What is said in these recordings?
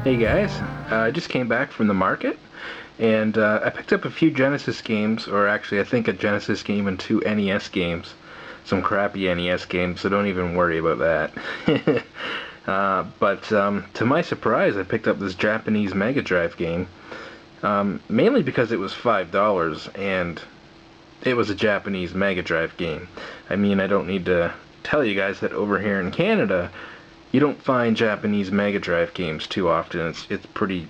Hey guys, I just came back from the market, and I picked up a few Genesis games, or actually I think a Genesis game and two NES games. Some crappy NES games, so don't even worry about that. But to my surprise, I picked up this Japanese Mega Drive game, mainly because it was $5, and it was a Japanese Mega Drive game. I mean, I don't need to tell you guys that over here in Canada, you don't find Japanese Mega Drive games too often. It's pretty,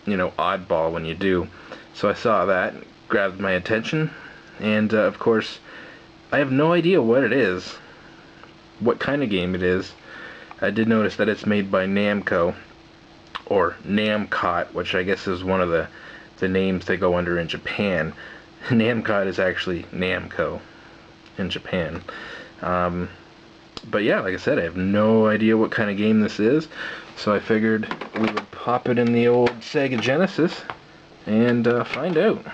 oddball when you do. So I saw that, grabbed my attention, and of course, I have no idea what it is, what kind of game it is. I did notice that it's made by Namco, or Namcot, which I guess is one of the names they go under in Japan. Namcot is actually Namco in Japan. But yeah, like I said, I have no idea what kind of game this is, so I figured we would pop it in the old Sega Genesis and find out.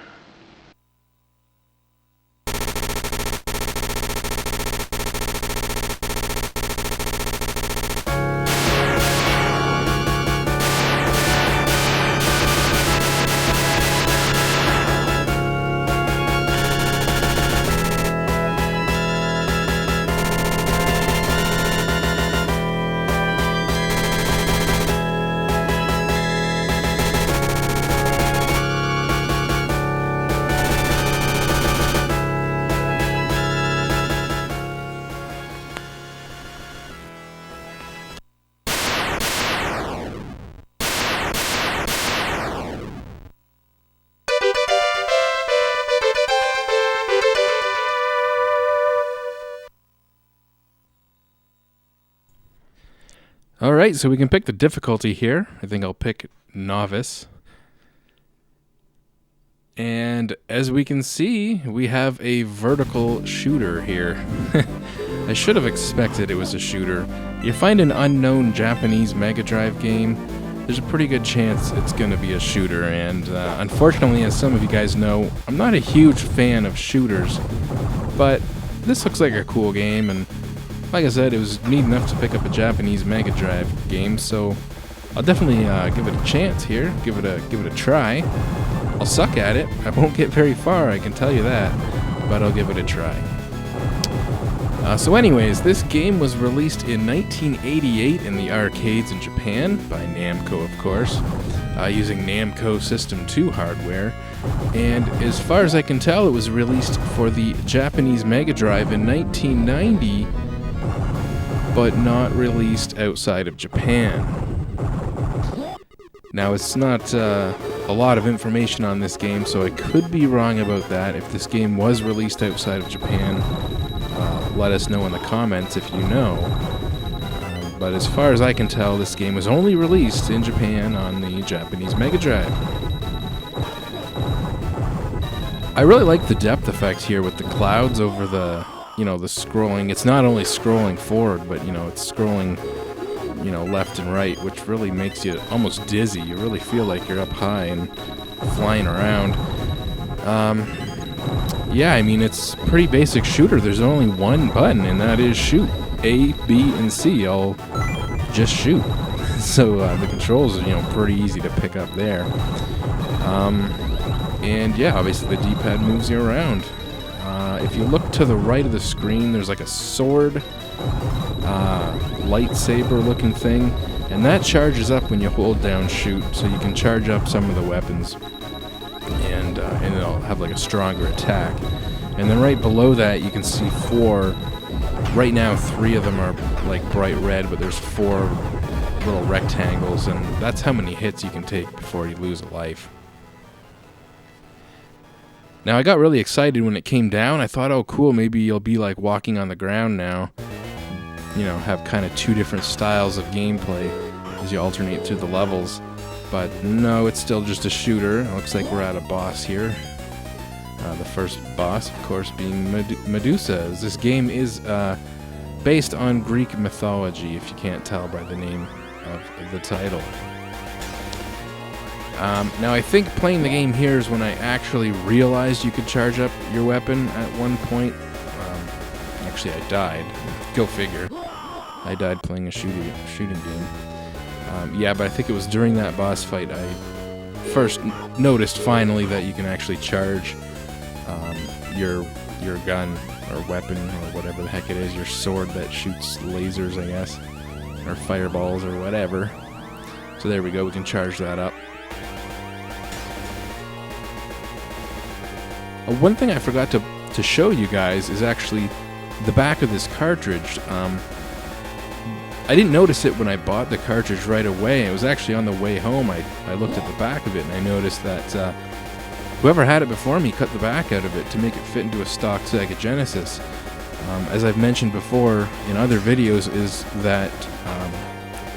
Alright, so we can pick the difficulty here. I think I'll pick Novice. And as we can see, we have a vertical shooter here. I should have expected it was a shooter. You find an unknown Japanese Mega Drive game, there's a pretty good chance it's going to be a shooter. And unfortunately, as some of you guys know, I'm not a huge fan of shooters. But this looks like a cool game, and like I said, it was neat enough to pick up a Japanese Mega Drive game, so I'll definitely give it a chance here, give it a try. I'll suck at it. I won't get very far, I can tell you that, but I'll give it a try. So anyways, this game was released in 1988 in the arcades in Japan, by Namco of course, using Namco System 2 hardware, and as far as I can tell, it was released for the Japanese Mega Drive in 1990, but not released outside of Japan. Now, it's not a lot of information on this game, so I could be wrong about that. If this game was released outside of Japan, let us know in the comments if you know. But as far as I can tell, this game was only released in Japan on the Japanese Mega Drive. I really like the depth effect here with the clouds over the scrolling. It's not only scrolling forward, but it's scrolling left and right, which really makes you almost dizzy. You really feel like you're up high and flying around. Yeah, I mean, it's a pretty basic shooter. There's only one button, and that is shoot. A, B, and C all just shoot. So the controls are pretty easy to pick up there. And yeah, obviously the D-pad moves you around. If you look to the right of the screen, there's like a sword, lightsaber looking thing, and that charges up when you hold down shoot, so you can charge up some of the weapons, and it'll have like a stronger attack. And then right below that you can see four, right now 3 of them are like bright red, but there's 4 little rectangles, and that's how many hits you can take before you lose a life. Now, I got really excited when it came down. I thought, oh cool, maybe you'll be like walking on the ground now. Have kind of 2 different styles of gameplay as you alternate through the levels. But no, it's still just a shooter. It looks like we're at a boss here. The first boss, of course, being Medusa. This game is based on Greek mythology, if you can't tell by the name of the title. Now, I think playing the game here is when I actually realized you could charge up your weapon at one point. Actually, I died. Go figure. I died playing a shooting game. Yeah, but I think it was during that boss fight I first noticed finally that you can actually charge your gun or weapon or whatever the heck it is, your sword that shoots lasers, I guess, or fireballs or whatever. So there we go, we can charge that up. One thing I forgot to show you guys is actually the back of this cartridge. I didn't notice it when I bought the cartridge right away. It was actually on the way home. I looked at the back of it and I noticed that whoever had it before me cut the back out of it to make it fit into a stock Sega Genesis. As I've mentioned before in other videos, is that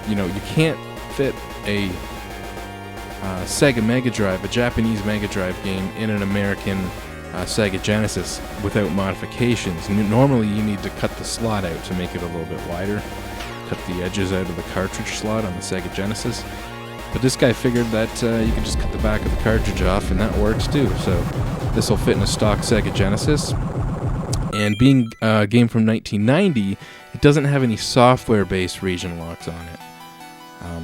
you can't fit a Sega Mega Drive, a Japanese Mega Drive game, in an American Sega Genesis without modifications. Normally you need to cut the slot out to make it a little bit wider, cut the edges out of the cartridge slot on the Sega Genesis. But this guy figured that you could just cut the back of the cartridge off and that works too. So this will fit in a stock Sega Genesis. And being a game from 1990, it doesn't have any software-based region locks on it.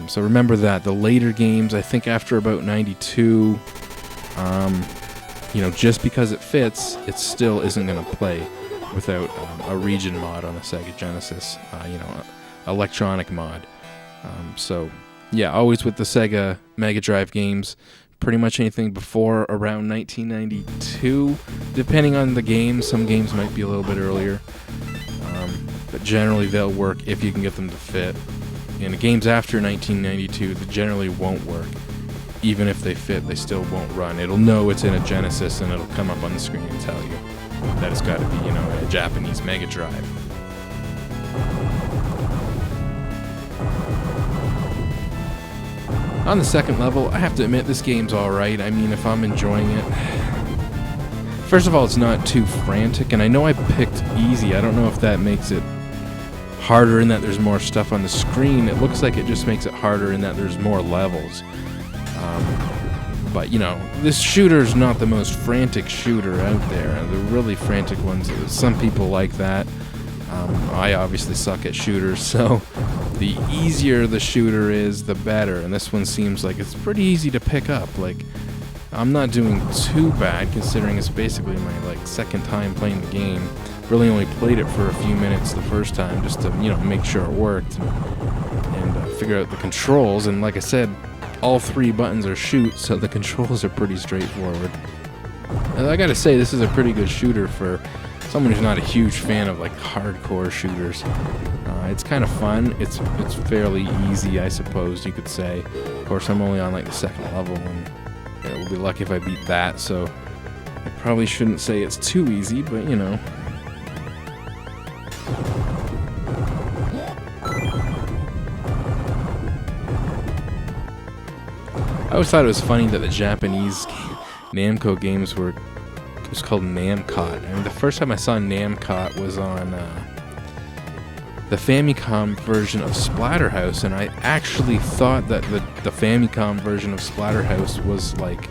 So remember that. The later games, I think after about 92, just because it fits, it still isn't going to play without a region mod on a Sega Genesis, electronic mod. So yeah, always with the Sega Mega Drive games, pretty much anything before around 1992, depending on the game. Some games might be a little bit earlier, but generally they'll work if you can get them to fit. And the games after 1992, they generally won't work. Even if they fit, they still won't run. It'll know it's in a Genesis and it'll come up on the screen and tell you that it's got to be, a Japanese Mega Drive. On the second level, I have to admit this game's alright. I mean, if I'm enjoying it. First of all, it's not too frantic, and I know I picked easy. I don't know if that makes it harder in that there's more stuff on the screen. It looks like it just makes it harder in that there's more levels. But, this shooter's not the most frantic shooter out there. The really frantic ones, some people like that. I obviously suck at shooters, so the easier the shooter is, the better. And this one seems like it's pretty easy to pick up. Like, I'm not doing too bad considering it's basically my second time playing the game. Really only played it for a few minutes the first time just to make sure it worked and figure out the controls. And like I said, all three buttons are shoot, so the controls are pretty straightforward. And I gotta say, this is a pretty good shooter for someone who's not a huge fan of hardcore shooters. It's kind of fun. It's fairly easy, I suppose you could say. Of course, I'm only on the second level, and I will be lucky if I beat that. So I probably shouldn't say it's too easy, but I always thought it was funny that the Japanese Namco games it was called Namcot. I mean, the first time I saw Namcot was on the Famicom version of Splatterhouse, and I actually thought that the Famicom version of Splatterhouse was like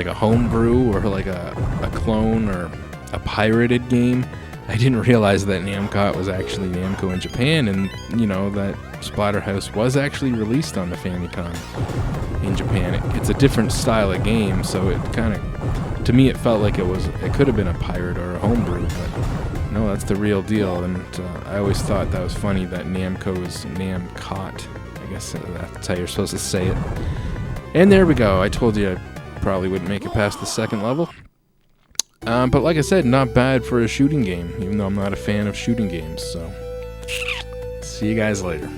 a homebrew or a clone or a pirated game. I didn't realize that Namcot was actually Namco in Japan, and that Splatterhouse was actually released on the Famicom in Japan. It's a different style of game, so it kind of, to me, it felt like it could have been a pirate or a homebrew, but no, that's the real deal. And I always thought that was funny that Namco is Namcot. I guess that's how you're supposed to say it. And there we go. I told you I probably wouldn't make it past the second level. But like I said, not bad for a shooting game, even though I'm not a fan of shooting games. So, see you guys later.